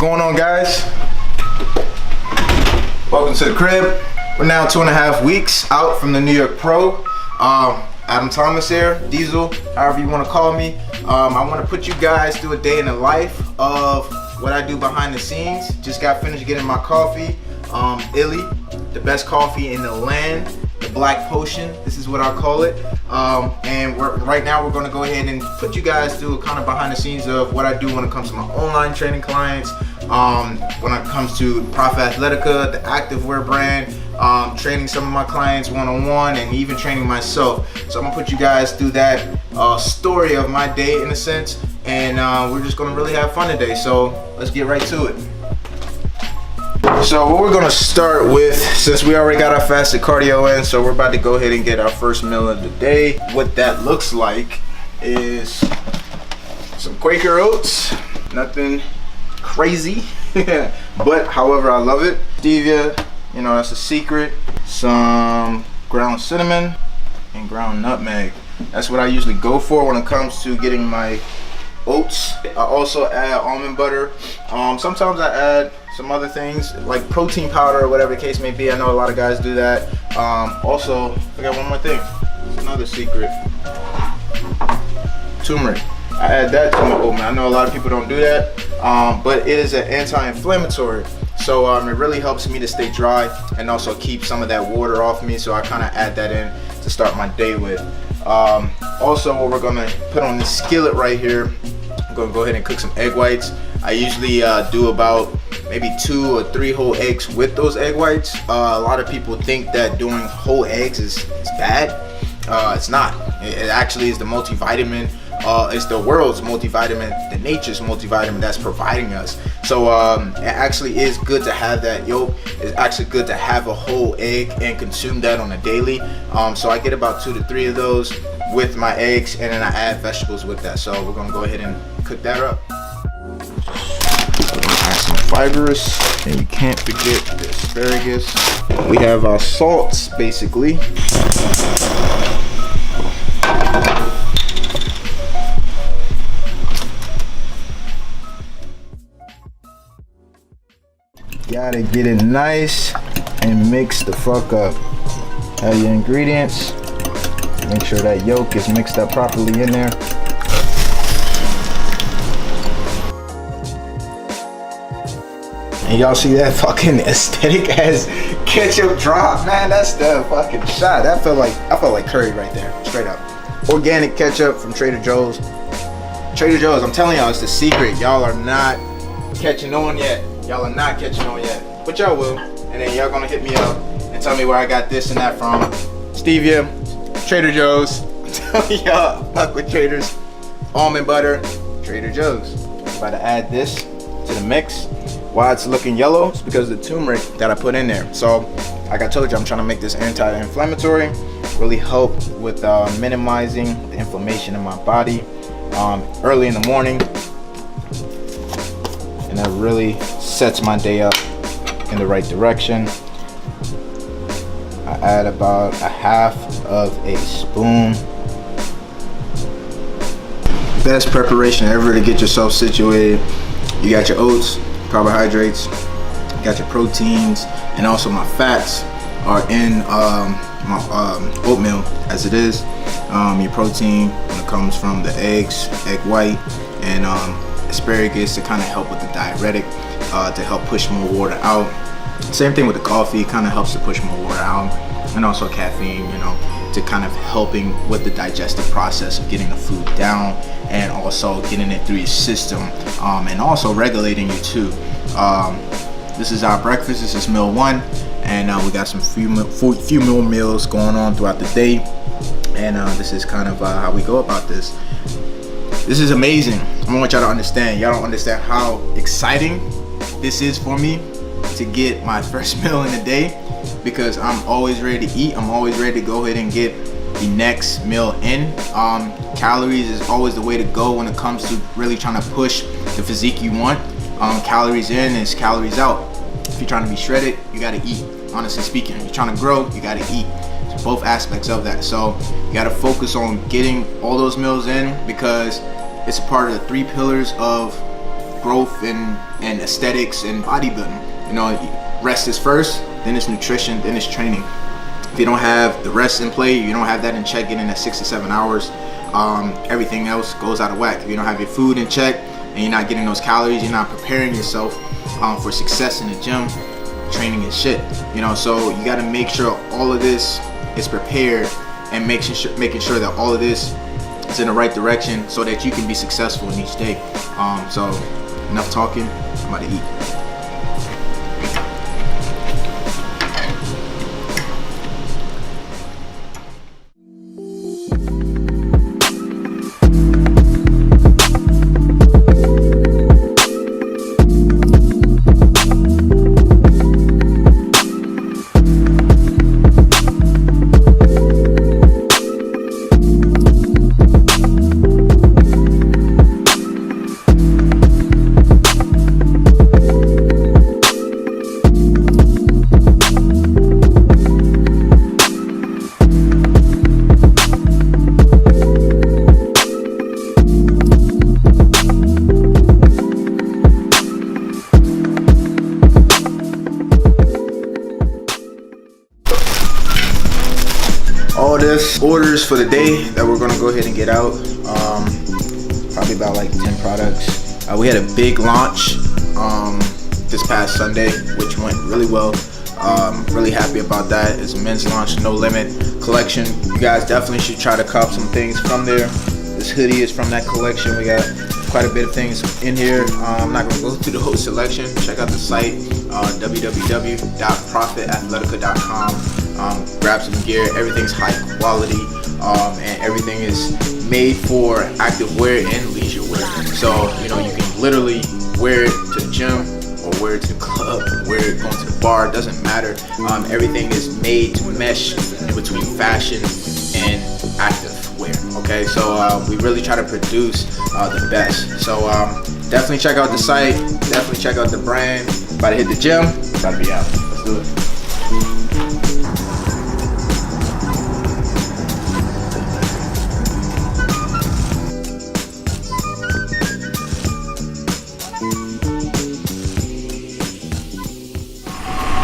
going on, guys? Welcome to the crib. We're now 2.5 weeks out from the New York Pro. Adam Thomas here, Diesel, however you want to call me. I want to put you guys through a day in the life of what I do behind the scenes. Just got finished getting my coffee. Illy, the best coffee in the land, the Black Potion. This is what I call it. And right now we're going to go ahead and put you guys through kind of behind the scenes of what I do when it comes to my online training clients, when it comes to Prof Athletica, the activewear brand, training some of my clients one-on-one, and even training myself. So I'm gonna put you guys through that story of my day in a sense, and we're just gonna really have fun today. So let's get right to it. So what we're gonna start with, since we already got our fasted cardio in, so we're about to go ahead and get our first meal of the day. What that looks like is some Quaker oats, nothing crazy, but however I love it. Stevia, you know, that's a secret. Some ground cinnamon and ground nutmeg. That's what I usually go for when it comes to getting my oats. I also add almond butter. Sometimes I add some other things like protein powder or whatever the case may be. I know a lot of guys do that. Also, I got one more thing. Another secret. Turmeric. I add that to my oatmeal. I know a lot of people don't do that, but it is an anti-inflammatory. So it really helps me to stay dry and also keep some of that water off me. So I kind of add that in to start my day with. Also, what we're gonna put on this skillet right here, I'm gonna go ahead and cook some egg whites. I usually do about maybe 2 or 3 whole eggs with those egg whites. A lot of people think that doing whole eggs is bad. It's not. It actually is the multivitamin. It's the world's multivitamin, the nature's multivitamin that's providing us. So it actually is good to have that yolk. It's actually good to have a whole egg and consume that on a daily. So I get about 2 to 3 of those with my eggs, and then I add vegetables with that. So we're gonna go ahead and cook that up. Add some fibrous, and you can't forget the asparagus. We have our salts, basically. Gotta get it nice and mix the fuck up. Have your ingredients. Make sure that yolk is mixed up properly in there. And y'all see that fucking aesthetic as ketchup drop, man? That's the fucking shot. I felt like curry right there, straight up. Organic ketchup from Trader Joe's. Trader Joe's, I'm telling y'all, it's the secret. Y'all are not catching on yet. Y'all are not catching on yet, but y'all will. And then y'all gonna hit me up and tell me where I got this and that from. Stevia, Trader Joe's. I'm telling y'all, fuck with traders. Almond butter, Trader Joe's. I'm about to add this to the mix. Why it's looking yellow? It's because of the turmeric that I put in there. So, like I told you, I'm trying to make this anti-inflammatory. Really help with minimizing the inflammation in my body early in the morning. And that really sets my day up in the right direction. I add about 1/2 of a spoon. Best preparation ever to get yourself situated. You got your oats, carbohydrates, you got your proteins, and also my fats are in my oatmeal as it is. Your protein when it comes from the eggs, egg white, and asparagus to kind of help with the diuretic, to help push more water out. Same thing with the coffee, kind of helps to push more water out, and also caffeine, you know, to kind of helping with the digestive process of getting the food down and also getting it through your system, and also regulating you too. This is our breakfast. This is meal 1, and we got some few more meals going on throughout the day, and this is kind of how we go about this. This is amazing. I want y'all to understand. Y'all don't understand how exciting this is for me to get my first meal in the day, because I'm always ready to eat. I'm always ready to go ahead and get the next meal in. Calories is always the way to go when it comes to really trying to push the physique you want. Calories in is calories out. If you're trying to be shredded, you gotta eat. Honestly speaking, if you're trying to grow, you gotta eat. So both aspects of that. So you gotta focus on getting all those meals in, because it's a part of the 3 pillars of growth and aesthetics and bodybuilding. You know, rest is first, then it's nutrition, then it's training. If you don't have the rest in play, you don't have that in check, getting that 6 to 7 hours, everything else goes out of whack. If you don't have your food in check and you're not getting those calories, you're not preparing yourself for success in the gym, training is shit. You know, so you got to make sure all of this is prepared and making sure that all of this is in the right direction so that you can be successful in each day. So enough talking, I'm about to eat. All this orders for the day that we're gonna go ahead and get out. Probably about like 10 products. We had a big launch this past Sunday, which went really well. Really happy about that. It's a men's launch, no limit collection. You guys definitely should try to cop some things from there. This hoodie is from that collection. We got quite a bit of things in here. I'm not gonna go through the whole selection. Check out the site, www.profitathletica.com. Grab some gear. Everything's high quality, and everything is made for active wear and leisure wear. So you know, you can literally wear it to the gym or wear it to the club, wear it going to the bar. It doesn't matter. Everything is made to mesh in between fashion and active wear. Okay, so we really try to produce the best. So definitely check out the site. Definitely check out the brand. About to hit the gym. About to be out. Let's do it.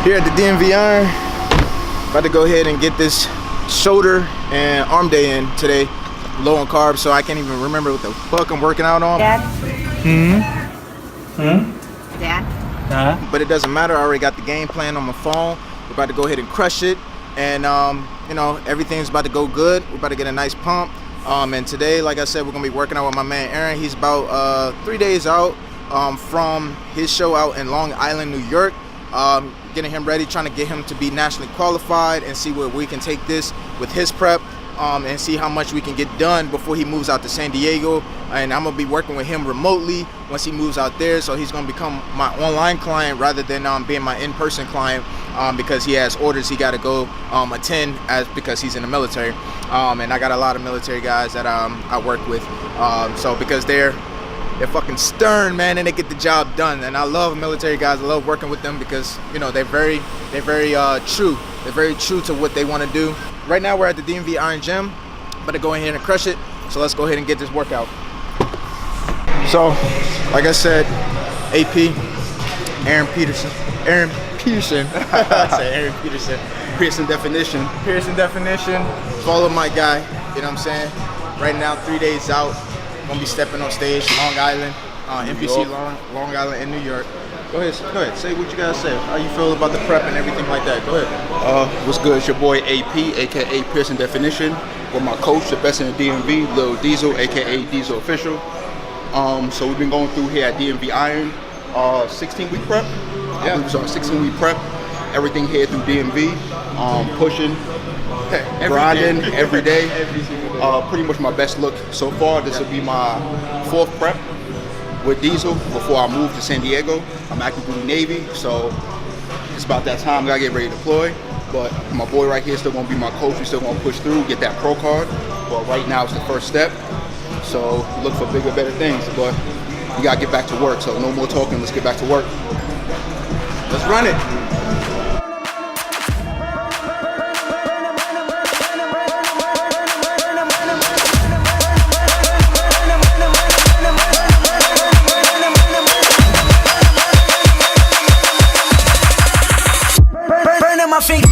Here at the DMV Iron, about to go ahead and get this shoulder and arm day in today. Low on carbs, so I can't even remember what the fuck I'm working out on. Dad? Dad? But it doesn't matter, I already got the game plan on my phone. We're about to go ahead and crush it. And you know, everything's about to go good. We're about to get a nice pump. And today, like I said, we're gonna be working out with my man Aaron. He's about 3 days out from his show out in Long Island, New York. Getting him ready, trying to get him to be nationally qualified and see where we can take this with his prep, and see how much we can get done before he moves out to San Diego. And I'm gonna be working with him remotely once he moves out there, so he's gonna become my online client rather than being my in-person client, because he has orders he got to go attend because he's in the military. And I got a lot of military guys that I work with, so because they're fucking stern, man, and they get the job done. And I love military guys. I love working with them because, you know, they're very true. They're very true to what they want to do. Right now we're at the DMV Iron Gym. I'm about to go ahead and crush it. So let's go ahead and get this workout. So, like I said, AP, Aaron Peterson. I say Aaron Peterson. Pearson Definition. Pearson Definition. Follow my guy. You know what I'm saying? Right now, 3 days out. Gonna be stepping on stage, Long Island, NPC Long Island in New York. Go ahead, say what you gotta say. How you feel about the prep and everything like that? Go ahead. What's good? It's your boy AP, aka Pearson Definition, with my coach, the best in the DMV, Lil Diesel, aka Diesel Official. So we've been going through here at DMV Iron, 16-week prep. Yeah, it was on 16-week prep. Everything here through DMV, pushing, grinding every day. Pretty much my best look so far. This will be my 4th prep with Diesel before I move to San Diego. I'm active duty Navy, so it's about that time. I gotta get ready to deploy. But my boy right here is still gonna be my coach. We're still gonna push through, get that pro card. But right now it's the first step. So look for bigger, better things. But we gotta get back to work. So no more talking. Let's get back to work. Let's run it. my finger.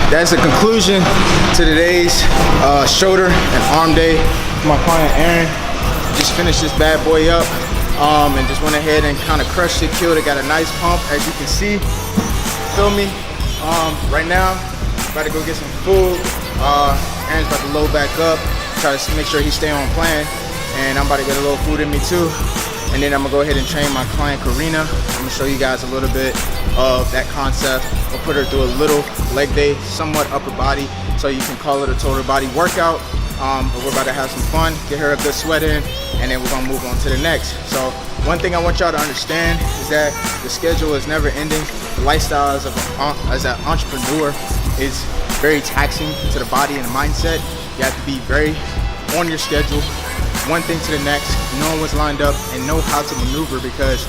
That's the conclusion to today's shoulder and arm day. My client Aaron just finished this bad boy up and just went ahead and kind of crushed it, killed it, got a nice pump, as you can see. Feel me? Right now, about to go get some food. Aaron's about to load back up, try to make sure he stay on plan, and I'm about to get a little food in me too. And then I'm gonna go ahead and train my client Karina. I'm gonna show you guys a little bit of that concept. I'll put her through a little leg day, somewhat upper body, so you can call it a total body workout. But we're about to have some fun, get her a good sweat in, and then we're gonna move on to the next. So one thing I want y'all to understand is that the schedule is never ending. The lifestyle as an entrepreneur is very taxing to the body and the mindset. You have to be very on your schedule, one thing to the next, knowing what's lined up and know how to maneuver, because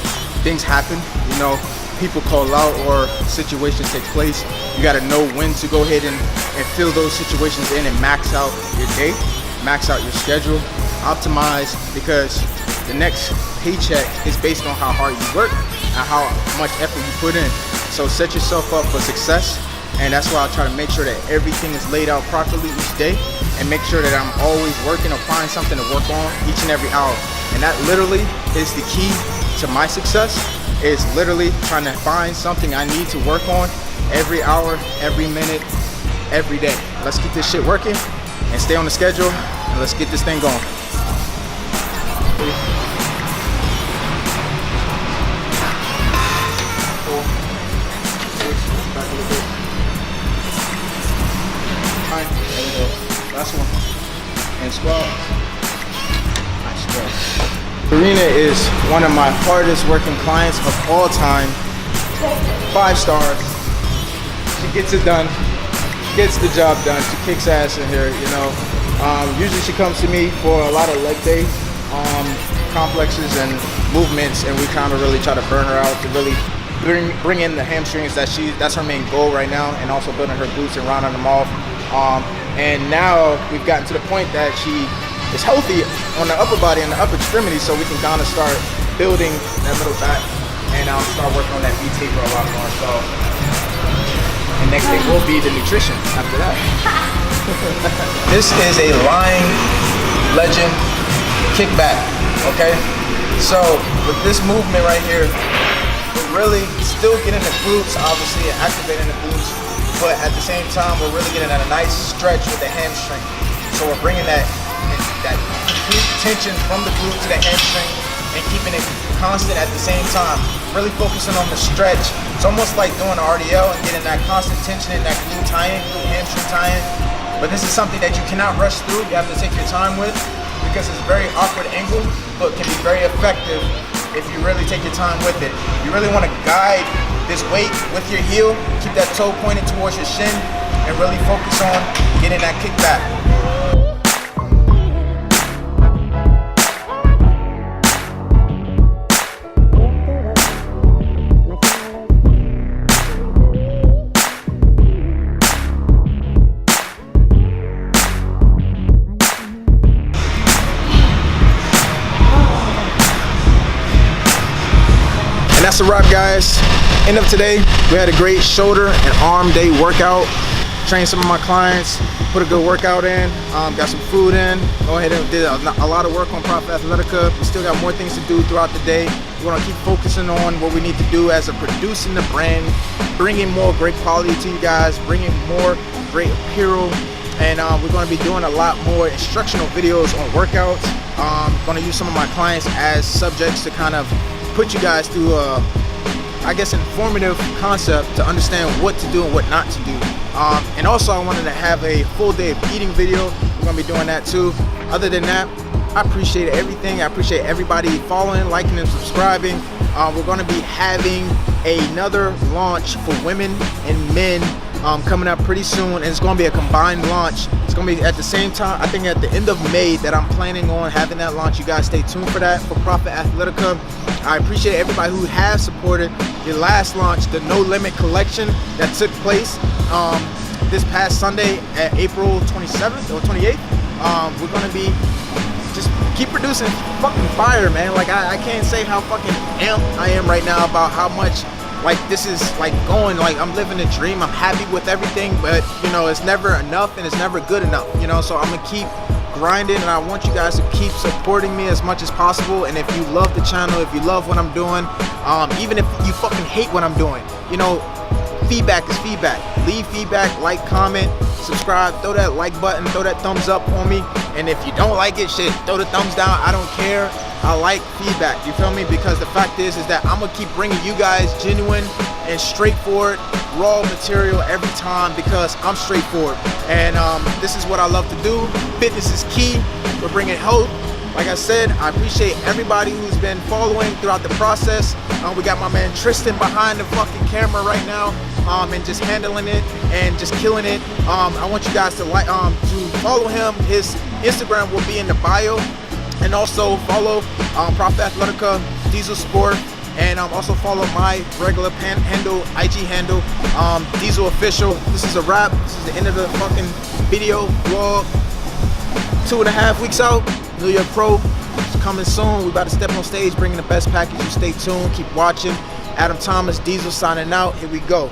things happen, you know, people call out or situations take place. You got to know when to go ahead and fill those situations in and max out your day, max out your schedule, optimize, because the next paycheck is based on how hard you work and how much effort you put in. So set yourself up for success, and that's why I try to make sure that everything is laid out properly each day, and make sure that I'm always working or find something to work on each and every hour. And that literally is the key to my success, is literally trying to find something I need to work on every hour, every minute, every day. Let's keep this shit working and stay on the schedule, and let's get this thing going. There we go. Last one. And squat. Nice squat. Karina is one of my hardest working clients of all time. 5 stars. She gets it done. Gets the job done. She kicks ass in here, you know. Usually she comes to me for a lot of leg day complexes and movements, and we kind of really try to burn her out to really bring in the hamstrings. That's her main goal right now, and also building her glutes and rounding them off. And now we've gotten to the point that she is healthy on the upper body and the upper extremity, so we can kind of start building that middle back and start working on that V-taper a lot more. So, and next thing will be the nutrition after that. This is a lying legend kickback, okay? So with this movement right here, we're really still getting the glutes, obviously, and activating the glutes, but at the same time, we're really getting at a nice stretch with the hamstring. So we're bringing that complete tension from the glute to the hamstring and keeping it constant at the same time. Really focusing on the stretch. It's almost like doing an RDL and getting that constant tension in that glute tie-in, glute hamstring tie-in. But this is something that you cannot rush through. You have to take your time with, because it's a very awkward angle, but can be very effective if you really take your time with it. You really want to guide this weight with your heel, keep that toe pointed towards your shin, and really focus on getting that kickback. And that's a wrap, guys. End of today, we had a great shoulder and arm day workout. Trained some of my clients, put a good workout in, got some food in. Go ahead and did a lot of work on Profit Athletica. We still got more things to do throughout the day. We want to keep focusing on what we need to do as a producing the brand, bringing more great quality to you guys, bringing more great apparel, and we're going to be doing a lot more instructional videos on workouts, Going to use some of my clients as subjects to kind of put you guys through I guess informative concept to understand what to do and what not to do. And also I wanted to have a full day of eating video. We're gonna be doing that too. Other than that, I appreciate everything. I appreciate everybody following, liking, and subscribing. We're gonna be having another launch for women and men coming up pretty soon, and it's gonna be a combined launch. It's gonna be at the same time, I think at the end of May, that I'm planning on having that launch. You guys stay tuned for that, for Profit Athletica. I appreciate everybody who has supported the last launch, the No Limit collection that took place this past Sunday at April 27th or 28th. We're gonna be just keep producing fucking fire, man. Like I can't say how fucking amped I am right now about how much like this is like going, like I'm living a dream. I'm happy with everything, but you know, it's never enough and it's never good enough, you know. So I'm gonna keep grinding, and I want you guys to keep supporting me as much as possible. And if you love the channel, if you love what I'm doing, even if you fucking hate what I'm doing, you know, feedback is feedback. Leave feedback, like, comment, subscribe, throw that like button, throw that thumbs up on me. And if you don't like it, shit, throw the thumbs down. I don't care. I like feedback, you feel me? Because the fact is that I'm gonna keep bringing you guys genuine and straightforward raw material every time, because I'm straightforward, and this is what I love to do. Fitness is key. We're bringing health. Like I said, I appreciate everybody who's been following throughout the process. We got my man Tristan behind the fucking camera right now, and just handling it and just killing it. I want you guys to to follow him. His Instagram will be in the bio, and also follow Profit Athletica, Diesel Sport, and also follow my regular handle, IG handle, Diesel Official. This is a wrap. This is the end of the fucking video vlog. 2.5 weeks out. New Year Pro is coming soon. We about to step on stage, bringing the best package. You stay tuned. Keep watching. Adam Thomas, Diesel signing out. Here we go.